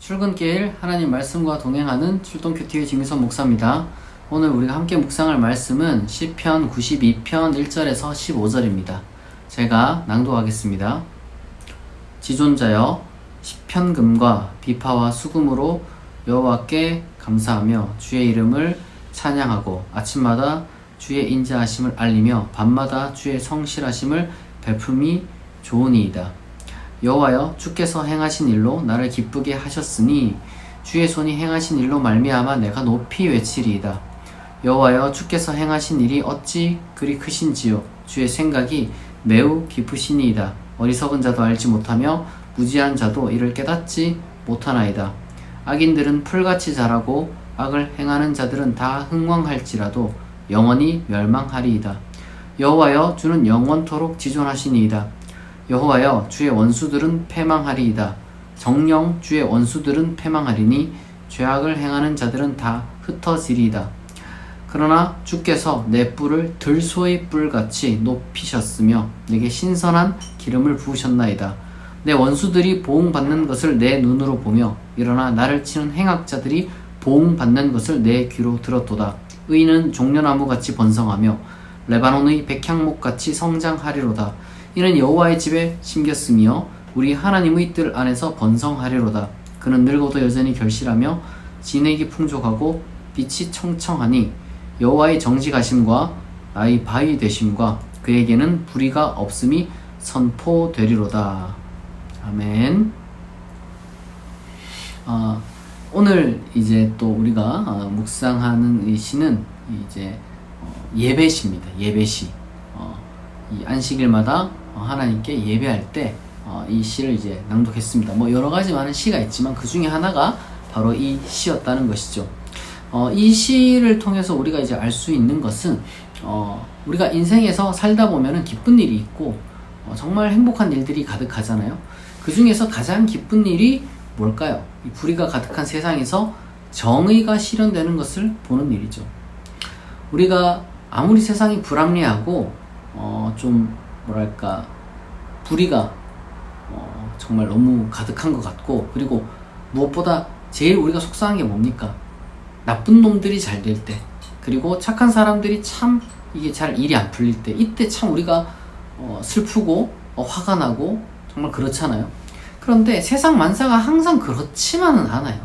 출근길 하나님 말씀과 동행하는 출동큐티의 김유선 목사입니다. 오늘 우리가 함께 묵상할 말씀은 시편 92편 1절에서 15절입니다. 제가 낭독하겠습니다. 지존자여 시편금과 비파와 수금으로 여호와께 감사하며 주의 이름을 찬양하고 아침마다 주의 인자하심을 알리며 밤마다 주의 성실하심을 베품이 좋으니이다. 여호와여 주께서 행하신 일로 나를 기쁘게 하셨으니 주의 손이 행하신 일로 말미암아 내가 높이 외치리이다. 여호와여 주께서 행하신 일이 어찌 그리 크신지요. 주의 생각이 매우 깊으시니이다. 어리석은 자도 알지 못하며 무지한 자도 이를 깨닫지 못하나이다. 악인들은 풀같이 자라고 악을 행하는 자들은 다 흥왕할지라도 영원히 멸망하리이다. 여호와여 주는 영원토록 지존하시니이다. 여호와여 주의 원수들은 패망하리이다. 정녕 주의 원수들은 패망하리니 죄악을 행하는 자들은 다 흩어지리이다. 그러나 주께서 내 뿔을 들소의 뿔같이 높이셨으며 내게 신선한 기름을 부으셨나이다. 내 원수들이 보응받는 것을 내 눈으로 보며 일어나 나를 치는 행악자들이 보응받는 것을 내 귀로 들었도다. 의인은 종려나무같이 번성하며 레바논의 백향목같이 성장하리로다. 이는 여호와의 집에 심겼으며 우리 하나님의 뜰 안에서 번성하리로다. 그는 늙어도 여전히 결실하며 진액이 풍족하고 빛이 청청하니 여호와의 정직하심과 나의 바위 되심과 그에게는 불의가 없음이 선포되리로다. 아멘. 오늘 이제 또 우리가 묵상하는 이 시는 이제 예배시입니다. 예배시. 이 안식일마다 하나님께 예배할 때 이 시를 이제 낭독했습니다. 뭐 여러 가지 많은 시가 있지만 그 중에 하나가 바로 이 시였다는 것이죠. 이 시를 통해서 우리가 이제 알 수 있는 것은 우리가 인생에서 살다 보면은 기쁜 일이 있고 정말 행복한 일들이 가득하잖아요. 그 중에서 가장 기쁜 일이 뭘까요? 이 불의가 가득한 세상에서 정의가 실현되는 것을 보는 일이죠. 우리가 아무리 세상이 불합리하고 좀 뭐랄까 불의가 정말 너무 가득한 것 같고, 그리고 무엇보다 제일 우리가 속상한 게 뭡니까? 나쁜 놈들이 잘 될 때, 그리고 착한 사람들이 참 이게 잘 일이 안 풀릴 때, 이때 참 우리가 슬프고 화가 나고 정말 그렇잖아요. 그런데 세상 만사가 항상 그렇지만은 않아요.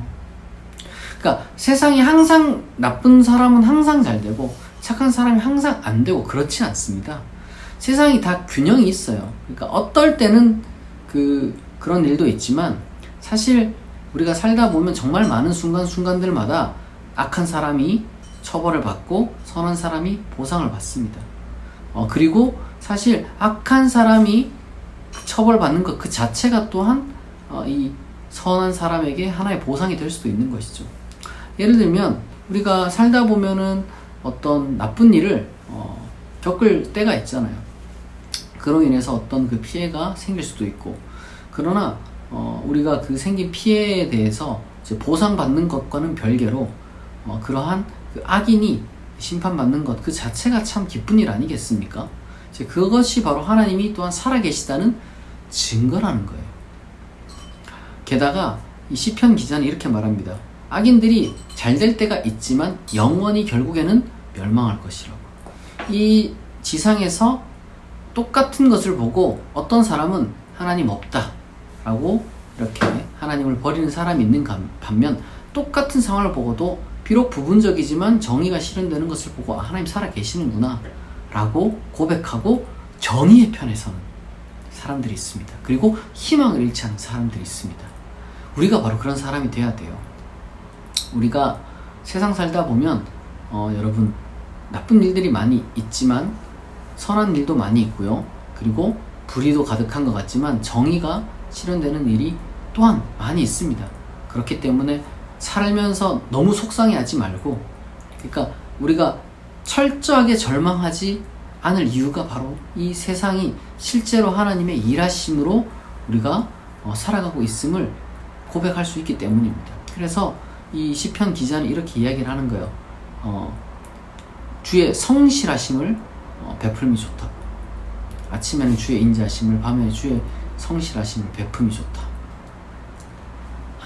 그러니까 세상이 항상 나쁜 사람은 항상 잘 되고 착한 사람이 항상 안 되고 그렇지 않습니다. 세상이 다 균형이 있어요. 그러니까 어떨 때는 그런 일도 있지만 사실 우리가 살다 보면 정말 많은 순간순간들마다 악한 사람이 처벌을 받고 선한 사람이 보상을 받습니다. 그리고 사실 악한 사람이 처벌받는 것 그 자체가 또한 이 선한 사람에게 하나의 보상이 될 수도 있는 것이죠. 예를 들면 우리가 살다 보면은 어떤 나쁜 일을 겪을 때가 있잖아요. 그로 인해서 어떤 그 피해가 생길 수도 있고, 그러나 우리가 그 생긴 피해에 대해서 이제 보상받는 것과는 별개로 그러한 그 악인이 심판받는 것 그 자체가 참 기쁜 일 아니겠습니까? 이제 그것이 바로 하나님이 또한 살아계시다는 증거라는 거예요. 게다가 이 시편 기자는 이렇게 말합니다. 악인들이 잘 될 때가 있지만 영원히 결국에는 멸망할 것이라고. 이 지상에서 똑같은 것을 보고 어떤 사람은 하나님 없다 라고 이렇게 하나님을 버리는 사람이 있는 반면, 똑같은 상황을 보고도 비록 부분적이지만 정의가 실현되는 것을 보고 하나님 살아 계시는구나 라고 고백하고 정의의 편에 서는 사람들이 있습니다. 그리고 희망을 잃지 않는 사람들이 있습니다. 우리가 바로 그런 사람이 돼야 돼요. 우리가 세상 살다 보면 여러분 나쁜 일들이 많이 있지만 선한 일도 많이 있고요. 그리고 불의도 가득한 것 같지만 정의가 실현되는 일이 또한 많이 있습니다. 그렇기 때문에 살면서 너무 속상해하지 말고, 그러니까 우리가 철저하게 절망하지 않을 이유가 바로 이 세상이 실제로 하나님의 일하심으로 우리가 살아가고 있음을 고백할 수 있기 때문입니다. 그래서 이 시편 기자는 이렇게 이야기를 하는 거예요. 주의 성실하심을 베풀미 좋다. 아침에는 주의 인자하심을, 밤에 주의 성실하심을 베품이 좋다.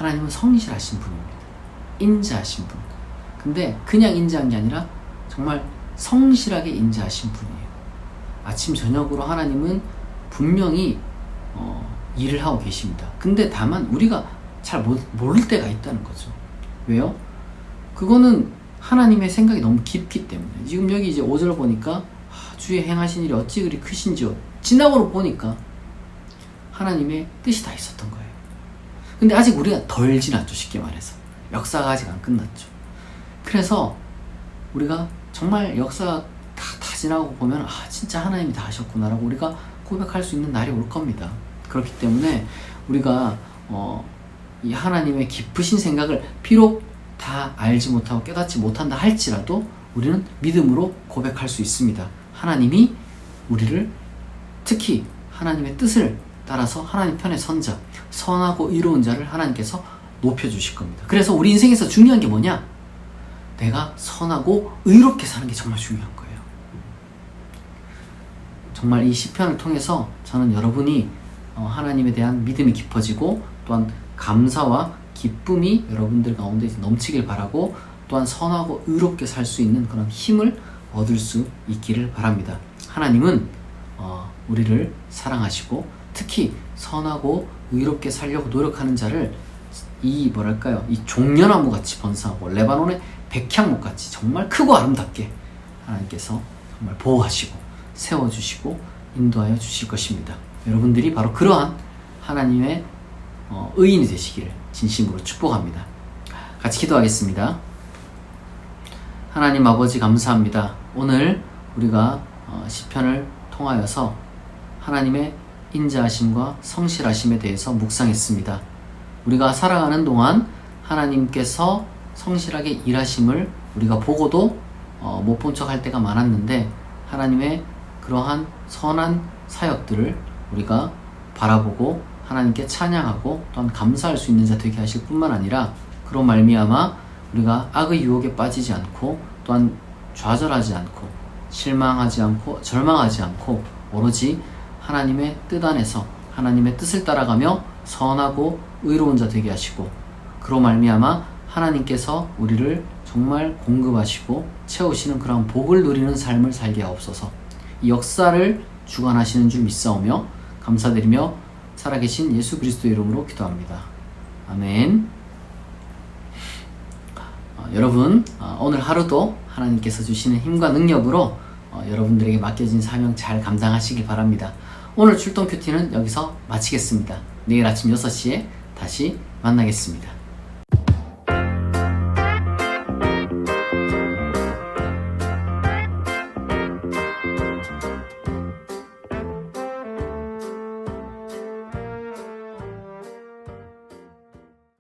하나님은 성실하신 분입니다. 인자하신 분. 근데 그냥 인자한 게 아니라 정말 성실하게 인자하신 분이에요. 아침 저녁으로 하나님은 분명히 일을 하고 계십니다. 근데 다만 우리가 잘 모를 때가 있다는 거죠. 왜요? 그거는 하나님의 생각이 너무 깊기 때문에. 지금 여기 이제 5절 보니까 주의 행하신 일이 어찌 그리 크신지요. 지나고로 보니까 하나님의 뜻이 다 있었던 거예요. 근데 아직 우리가 덜 지났죠. 쉽게 말해서 역사가 아직 안 끝났죠. 그래서 우리가 정말 역사가 다 지나고 보면 진짜 하나님이 다 하셨구나라고 우리가 고백할 수 있는 날이 올 겁니다. 그렇기 때문에 우리가 이 하나님의 깊으신 생각을 비록 다 알지 못하고 깨닫지 못한다 할지라도 우리는 믿음으로 고백할 수 있습니다. 하나님이 우리를 특히 하나님의 뜻을 따라서 하나님 편에 선 자, 선하고 의로운 자를 하나님께서 높여주실 겁니다. 그래서 우리 인생에서 중요한 게 뭐냐? 내가 선하고 의롭게 사는 게 정말 중요한 거예요. 정말 이 시편을 통해서 저는 여러분이 하나님에 대한 믿음이 깊어지고 또한 감사와 기쁨이 여러분들 가운데 넘치길 바라고 또한 선하고 의롭게 살 수 있는 그런 힘을 얻을 수 있기를 바랍니다. 하나님은 우리를 사랑하시고 특히 선하고 의롭게 살려고 노력하는 자를 이 종려나무 같이 번성하고 레바논의 백향목 같이 정말 크고 아름답게 하나님께서 정말 보호하시고 세워주시고 인도하여 주실 것입니다. 여러분들이 바로 그러한 하나님의 의인이 되시기를 진심으로 축복합니다. 같이 기도하겠습니다. 하나님 아버지 감사합니다. 오늘 우리가 시편을 통하여서 하나님의 인자하심과 성실하심에 대해서 묵상했습니다. 우리가 살아가는 동안 하나님께서 성실하게 일하심을 우리가 보고도 못 본 척 할 때가 많았는데 하나님의 그러한 선한 사역들을 우리가 바라보고 하나님께 찬양하고 또한 감사할 수 있는 자 되게 하실 뿐만 아니라 그로 말미암아 우리가 악의 유혹에 빠지지 않고 또한 좌절하지 않고 실망하지 않고 절망하지 않고 오로지 하나님의 뜻 안에서 하나님의 뜻을 따라가며 선하고 의로운 자 되게 하시고 그로 말미암아 하나님께서 우리를 정말 공급하시고 채우시는 그런 복을 누리는 삶을 살게 하옵소서. 이 역사를 주관하시는 줄 믿사오며 감사드리며 살아계신 예수 그리스도의 이름으로 기도합니다. 아멘. 여러분 오늘 하루도 하나님께서 주시는 힘과 능력으로 여러분들에게 맡겨진 사명 잘 감당하시길 바랍니다. 오늘 출동 큐티는 여기서 마치겠습니다. 내일 아침 6시에 다시 만나겠습니다.